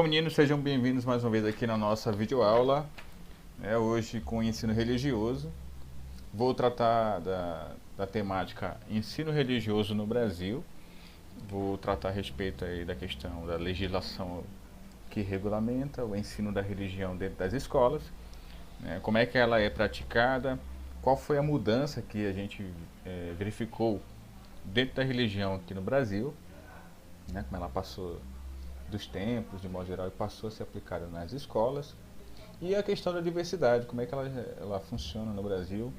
Bom, meninos, sejam bem-vindos mais uma vez aqui na nossa videoaula. Hoje com o ensino religioso. Vou tratar da temática ensino religioso no Brasil. Vou tratar a respeito aí da questão da legislação que regulamenta o ensino da religião dentro das escolas, né? Como é que ela é praticada, qual foi a mudança que a gente verificou dentro da religião aqui no Brasil, né? Como ela passou dos tempos, de modo geral, e passou a ser aplicada nas escolas. E a questão da diversidade, como é que ela funciona no Brasil,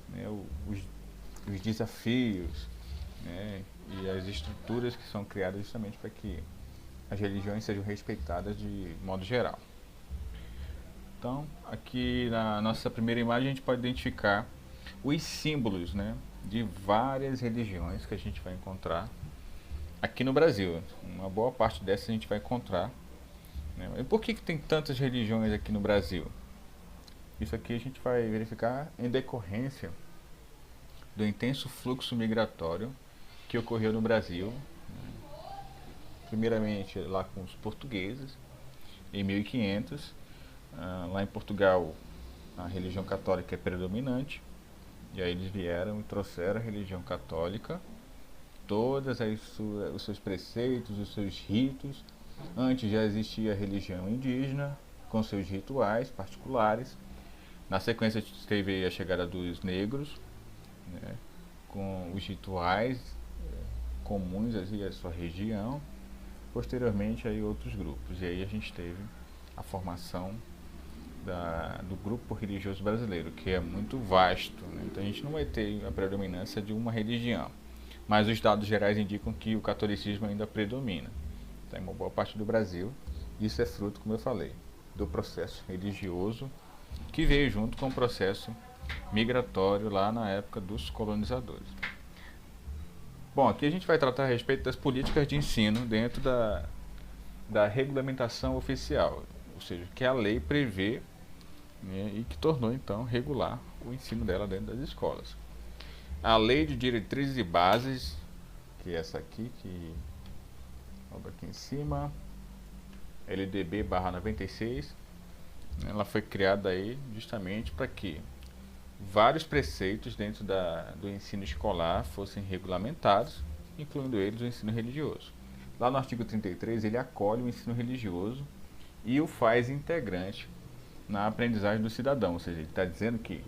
né? Os desafios, né? E as estruturas que são criadas justamente para que as religiões sejam respeitadas de modo geral. Então, aqui na nossa primeira imagem a gente pode identificar os símbolos, né, de várias religiões que a gente vai encontrar aqui no Brasil. Uma boa parte dessas a gente vai encontrar, né? E por que tem tantas religiões aqui no Brasil? Isso aqui a gente vai verificar em decorrência do intenso fluxo migratório que ocorreu no Brasil, primeiramente lá com os portugueses, em 1500. Lá em Portugal a religião católica é predominante, e aí eles vieram e trouxeram a religião católica, todos os seus preceitos, os seus ritos. Antes já existia a religião indígena, com seus rituais particulares. Na sequência teve a chegada dos negros, né, com os rituais comuns à sua região. Posteriormente aí outros grupos, e aí a gente teve a formação do grupo religioso brasileiro, que é muito vasto, né? Então a gente não vai ter a predominância de uma religião, mas os dados gerais indicam que o catolicismo ainda predomina, tá, em uma boa parte do Brasil. Isso é fruto, como eu falei, do processo religioso que veio junto com o processo migratório lá na época dos colonizadores. Bom, aqui a gente vai tratar a respeito das políticas de ensino dentro da regulamentação oficial, ou seja, que a lei prevê, né, e que tornou então regular o ensino dela dentro das escolas. A Lei de Diretrizes e Bases, que é essa aqui, que olha aqui em cima, LDB/96, ela foi criada aí justamente para que vários preceitos dentro do ensino escolar fossem regulamentados, incluindo eles o ensino religioso. Lá no artigo 33, ele acolhe o ensino religioso e o faz integrante na aprendizagem do cidadão, ou seja, ele está dizendo que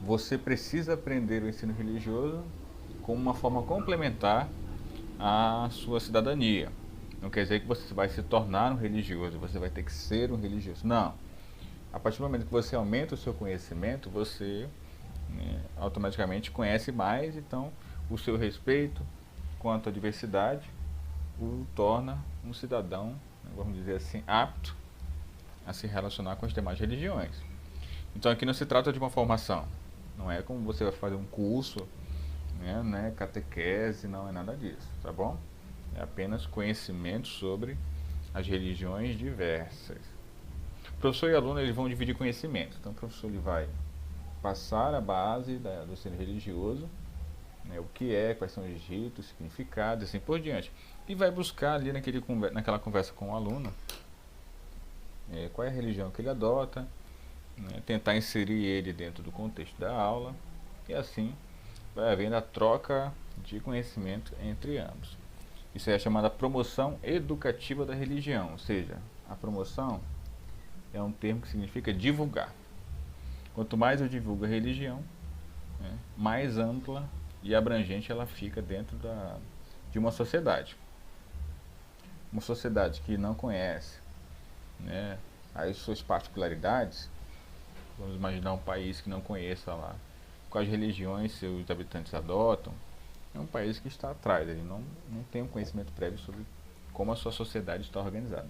você precisa aprender o ensino religioso como uma forma complementar à sua cidadania. Não quer dizer que você vai se tornar um religioso, você vai ter que ser um religioso. Não. A partir do momento que você aumenta o seu conhecimento, você, né, automaticamente conhece mais, então o seu respeito quanto à diversidade o torna um cidadão, né, vamos dizer assim, apto a se relacionar com as demais religiões. Então aqui não se trata de uma formação, não é como você vai fazer um curso, né, catequese, não é nada disso, tá bom? É apenas conhecimento sobre as religiões diversas. O professor e aluno eles vão dividir conhecimento. Então o professor ele vai passar a base do ensino religioso, né, o que é, quais são os ritos, significados, assim por diante. E vai buscar ali naquela conversa com o aluno qual é a religião que ele adota, né, tentar inserir ele dentro do contexto da aula, e assim vai havendo a troca de conhecimento entre ambos. Isso é chamada promoção educativa da religião, ou seja, a promoção é um termo que significa divulgar. Quanto mais eu divulgo a religião, né, mais ampla e abrangente ela fica dentro de uma sociedade. Uma sociedade que não conhece, né, as suas particularidades. Vamos imaginar um país que não conheça lá quais religiões seus habitantes adotam. É um país que está atrás, ele não tem um conhecimento prévio sobre como a sua sociedade está organizada.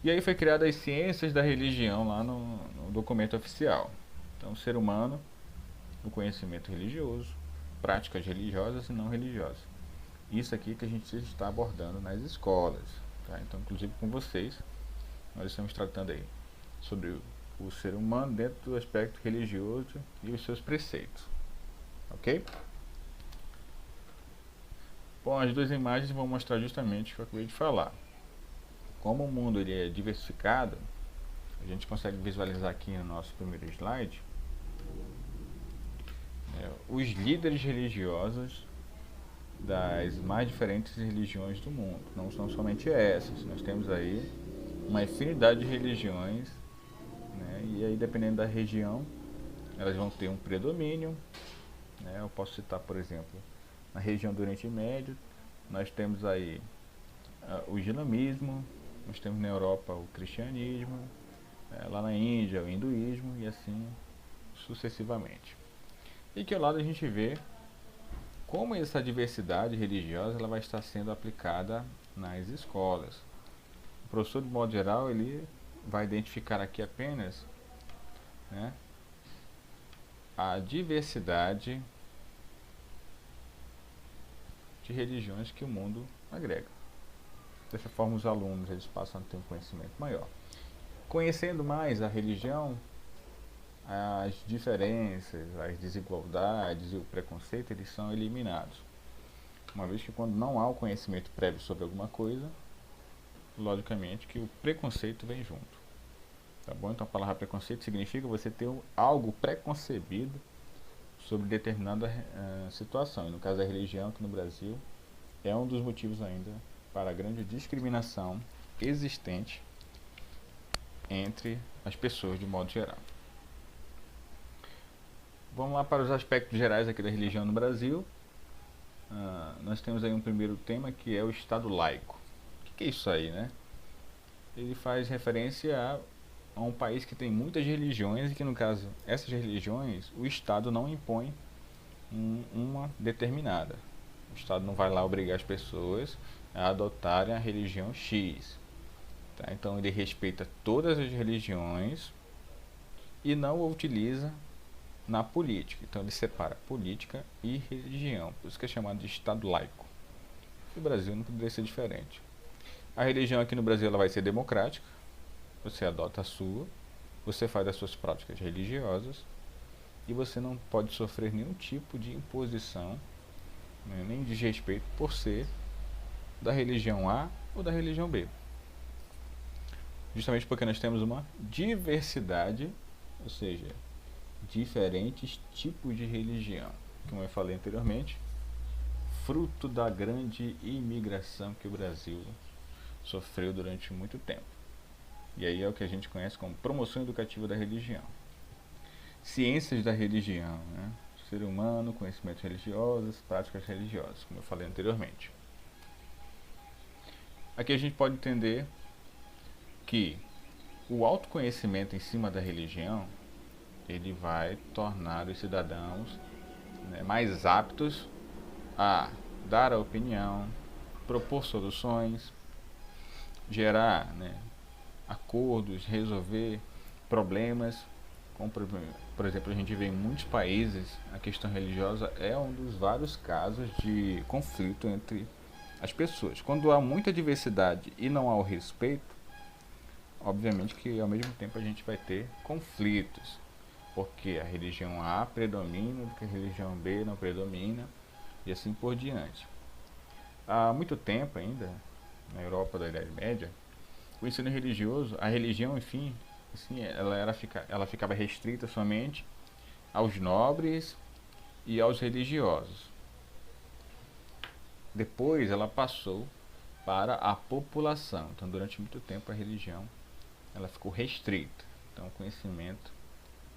E aí foi criada as ciências da religião lá no documento oficial. Então, o ser humano, o conhecimento religioso, práticas religiosas e não religiosas. Isso aqui que a gente está abordando nas escolas, tá? Então, inclusive com vocês, nós estamos tratando aí sobre o ser humano dentro do aspecto religioso e os seus preceitos, ok? Bom, as duas imagens vão mostrar justamente o que eu acabei de falar. como o mundo ele é diversificado, a gente consegue visualizar aqui no nosso primeiro slide os líderes religiosos das mais diferentes religiões do mundo. Não são somente essas, nós temos aí uma infinidade de religiões, né? E aí dependendo da região, elas vão ter um predomínio, né? Eu posso citar, por exemplo, na região do Oriente Médio, nós temos aí o islamismo, nós temos na Europa o cristianismo, lá na Índia o hinduísmo e assim sucessivamente. E que ao lado a gente vê como essa diversidade religiosa ela vai estar sendo aplicada nas escolas. O professor, de modo geral, ele vai identificar aqui apenas, né, a diversidade de religiões que o mundo agrega. Dessa forma, os alunos eles passam a ter um conhecimento maior. Conhecendo mais a religião, as diferenças, as desigualdades e o preconceito eles são eliminados. Uma vez que quando não há o conhecimento prévio sobre alguma coisa, logicamente que o preconceito vem junto. Tá bom? Então a palavra preconceito significa você ter algo preconcebido sobre determinada situação. E no caso da religião aqui no Brasil, é um dos motivos ainda para a grande discriminação existente entre as pessoas de modo geral. Vamos lá para os aspectos gerais aqui da religião no Brasil. Nós temos aí um primeiro tema que é o Estado laico. O que é isso aí, né? Ele faz referência a um país que tem muitas religiões e que no caso, essas religiões, o Estado não impõe uma determinada. O Estado não vai lá obrigar as pessoas a adotarem a religião X. Tá? Então ele respeita todas as religiões e não o utiliza na política. Então ele separa política e religião. Por isso que é chamado de Estado laico. No Brasil não poderia ser diferente. A religião aqui no Brasil ela vai ser democrática. Você adota a sua, você faz as suas práticas religiosas e você não pode sofrer nenhum tipo de imposição, né, nem desrespeito por ser da religião A ou da religião B. Justamente porque nós temos uma diversidade, ou seja, diferentes tipos de religião, como eu falei anteriormente, fruto da grande imigração que o Brasil sofreu durante muito tempo. E aí é o que a gente conhece como promoção educativa da religião. Ciências da religião, né? Ser humano, conhecimentos religiosos, práticas religiosas, como eu falei anteriormente. Aqui a gente pode entender que o autoconhecimento em cima da religião ele vai tornar os cidadãos, né, mais aptos a dar a opinião, propor soluções, gerar, né, acordos, resolver problemas. Como, por exemplo, a gente vê em muitos países a questão religiosa é um dos vários casos de conflito entre as pessoas. Quando há muita diversidade e não há o respeito, obviamente que ao mesmo tempo a gente vai ter conflitos, porque a religião A predomina, porque a religião B não predomina, e assim por diante. Há muito tempo ainda, na Europa da Idade Média, o ensino religioso, a religião, enfim, assim, ela ficava restrita somente aos nobres e aos religiosos. Depois ela passou para a população. Então, durante muito tempo, a religião ela ficou restrita. Então, o conhecimento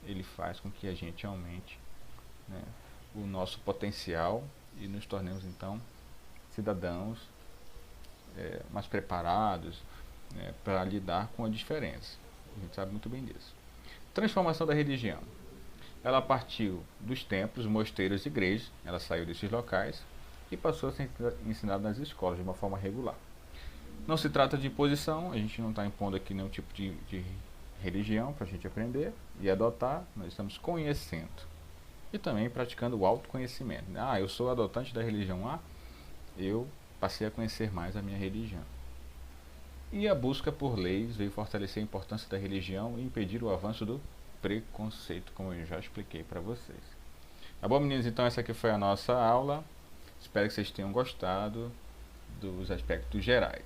ele faz com que a gente aumente, né, o nosso potencial e nos tornemos então cidadãos mais preparados, né, para lidar com a diferença. A gente sabe muito bem disso. Transformação da religião. Ela partiu dos templos, mosteiros e igrejas. Ela saiu desses locais e passou a ser ensinada nas escolas de uma forma regular. Não se trata de imposição, a gente não está impondo aqui nenhum tipo de religião para a gente aprender e adotar, nós estamos conhecendo e também praticando o autoconhecimento. Eu sou adotante da religião A, eu passei a conhecer mais a minha religião. E a busca por leis veio fortalecer a importância da religião e impedir o avanço do preconceito, como eu já expliquei para vocês. Tá bom, meninos? Então essa aqui foi a nossa aula. Espero que vocês tenham gostado dos aspectos gerais.